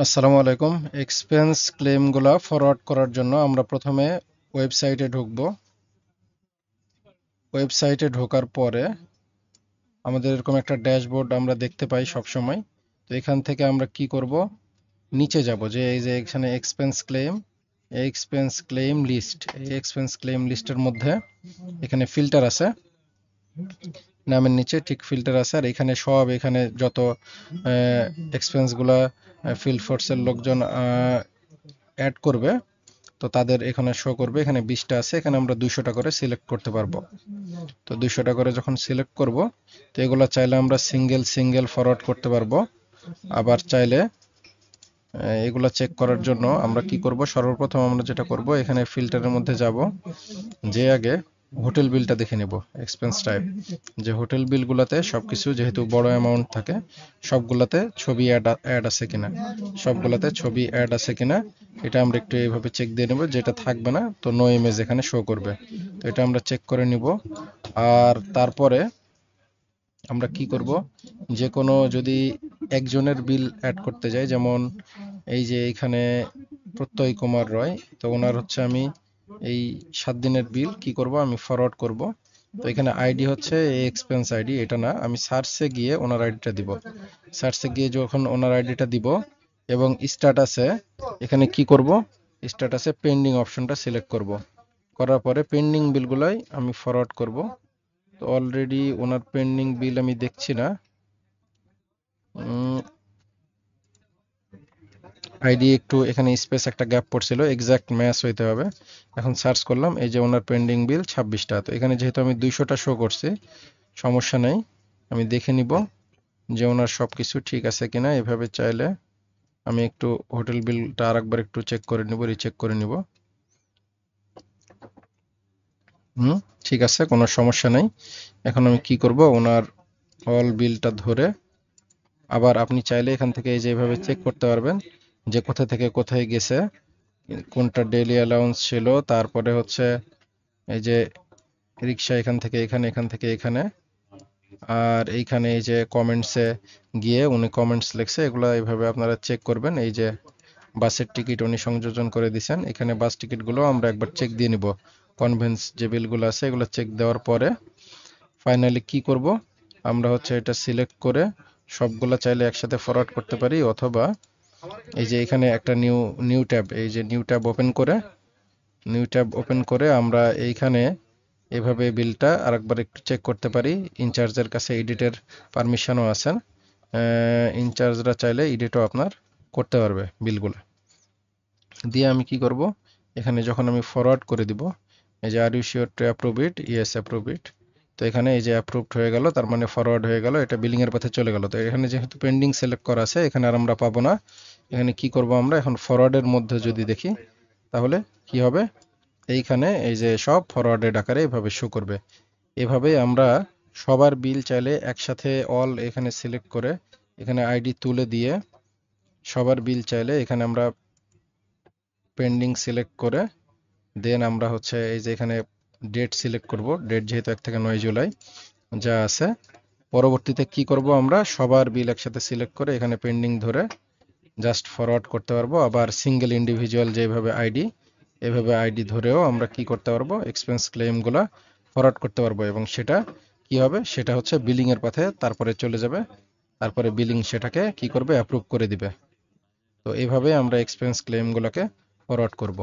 আসসালামু আলাইকুম। Expense ক্লেমগুলা forward করার জন্য আমরা প্রথমে ওয়েবসাইটে ঢুকব। ওয়েবসাইটে ঢোকার পরে আমাদের এরকম একটা ড্যাশবোর্ড আমরা দেখতে পাই সব সময়। তো এখান থেকে আমরা কি করব, নিচে যাব, যে এই যে এখানে এক্সপেন্স ক্লেম লিস্ট, এই এক্সপেন্স ক্লেম লিস্টের মধ্যে এখানে ফিল্টার আছে, নামের নিচে ঠিক ফিল্টার আছে। আর এখানে যত এক্সপেন্সগুলা ফিল্ড ফোর্সের লোকজন অ্যাড করবে, তো তাদের এখানে শো করবে। এখানে 20টা আছে, এখানে আমরা 200টা করে সিলেক্ট করতে পারবো। তো 200টা করে যখন সিলেক্ট করব, তো এগুলো চাইলে আমরা সিঙ্গেল সিঙ্গেল ফরওয়ার্ড করতে পারবো। আবার চাইলে এগুলা চেক করার জন্য আমরা কি করব, সর্বপ্রথম আমরা যেটা করব, এখানে ফিল্টারের মধ্যে যাব, যে আগে হোটেল বিলটা দেখে নেব, এক্সপেন্স টাইপ, যে হোটেল বিলগুলোতে সবকিছু যেহেতু বড় অ্যামাউন্ট থাকে, সবগুলাতে ছবি অ্যাড আছে কিনা, সবগুলাতে ছবি অ্যাড আছে কিনা এটা আমরা একটু এইভাবে চেক দিয়ে নেব। যেটা থাকবে না, তো নো ইমেজ এখানে শো করবে। তো এটা আমরা চেক করে নিব। আর তারপরে আমরা কি করব, যে কোনো যদি একজনের বিল অ্যাড করতে যাই, যেমন এই যে এখানে প্রত্যয় কুমার রয়, তো ওনার হচ্ছে আমি এই 7 দিনের বিল কি করব, আমি ফরওয়ার্ড করব। তো এখানে আইডি হচ্ছে এই এক্সপেন্স আইডি, এটা না, আমি সার্চে গিয়ে ওনার আইডিটা দিব। সার্চে গিয়ে যখন ওনার আইডিটা দিব এবং স্ট্যাটাসে এখানে কি করব, স্ট্যাটাসে পেন্ডিং অপশনটা সিলেক্ট করব। করার পরে পেন্ডিং বিলগুলাই আমি ফরওয়ার্ড করব। তো অলরেডি ওনার পেন্ডিং বিল আমি দেখছি না, আইডি একটু এখানে স্পেস একটা গ্যাপ পড়ছিল, এক্সাক্ট ম্যাচ হইতে হবে। এখন সার্চ করলাম, এই যে ওনার পেন্ডিং বিল 26টা। তো এখানে যেহেতু আমি 200টা শো করছি, সমস্যা নেই, আমি দেখে নিব যে ওনার সবকিছু ঠিক আছে কিনা। এভাবে চাইলে আমি একটু হোটেল বিলটা আরেকবার একটু চেক করে নিব, রিচেক করে নিব। ঠিক আছে, কোনো সমস্যা নেই। এখন আমি কি করব, ওনার অল বিলটা ধরে আবার আপনি চাইলে এখান থেকে এই যে এভাবে চেক করতে পারবেন যে কোথা থেকে কোথায় গেছে, কোনটা ডেইলি অ্যালাউন্স ছিল, তারপরে হচ্ছে এই যে রিক্সা এখান থেকে এখানে, এখান থেকে এখানে। আর এইখানে এই যে কমেন্টসে গিয়ে উনি কমেন্টস লিখছে, এগুলো এইভাবে আপনারা চেক করবেন। এই যে বাসের টিকিট উনি সংযোজন করে দিয়েছেন, এখানে বাস টিকিটগুলো আমরা একবার চেক দিয়ে নিব। কনভেন্স যে বিলগুলো আছে এগুলো চেক দেওয়ার পরে ফাইনালি কি করব, আমরা হচ্ছে এটা সিলেক্ট করে সবগুলা চাইলে একসাথে ফরওয়ার্ড করতে পারি, অথবা এই যে এখানে একটা নিউ নিউ ট্যাব, এই যে নিউ ট্যাব ওপেন করে আমরা এইখানে এভাবে বিলটা আরেকবার একটু চেক করতে পারি। ইনচার্জের কাছে এডিটের পারমিশনও আছে, ইনচার্জরা চাইলে এডিটও আপনার করতে পারবে বিলগুলো দিয়ে। আমি কি করব, এখানে যখন আমি ফরওয়ার্ড করে দিব, এই যে are you sure to approve it, yes approve it. তো এখানে এই যে অ্যাপ্রুভড হয়ে গেল, তার মানে ফরওয়ার্ড হয়ে গেল, এটা বিলিং এর পথে চলে গেল। তো এখানে যেহেতু পেন্ডিং সিলেক্ট করা আছে, এখানে আর আমরা পাবো না। এখানে কি করব, আমরা এখন ফরওয়ার্ডের মধ্যে যদি দেখি, তাহলে কি হবে, এইখানে এই যে সব ফরওয়ার্ডেড আকারে এভাবে শো করবে। এভাবে আমরা সবার বিল চাইলে একসাথে অল এখানে সিলেক্ট করে এখানে আইডি তুলে দিয়ে সবার বিল চাইলে এখানে আমরা পেন্ডিং সিলেক্ট করে দেন আমরা হচ্ছে এই যে এখানে ডেট সিলেক্ট করব। ডেট যেহেতু 1 থেকে 9 জুলাই যা আছে, পরবর্তীতে কি করব, আমরা সবার বিল একসাথে সিলেক্ট করে এখানে পেন্ডিং ধরে জাস্ট ফরওয়ার্ড করতে পারবো। আবার সিঙ্গেল ইন্ডিভিজুয়াল যেভাবে আইডি, এভাবে আইডি ধরেও আমরা কি করতে পারবো, এক্সপেন্স ক্লেমগুলা ফরওয়ার্ড করতে পারবো। এবং সেটা কি হবে, সেটা হচ্ছে বিলিং এর পথে তারপরে চলে যাবে, তারপরে বিলিং সেটাকে কি করবে, অ্যাপ্রুভ করে দিবে। তো এইভাবে আমরা এক্সপেন্স ক্লেমগুলোকে ফরওয়ার্ড করব।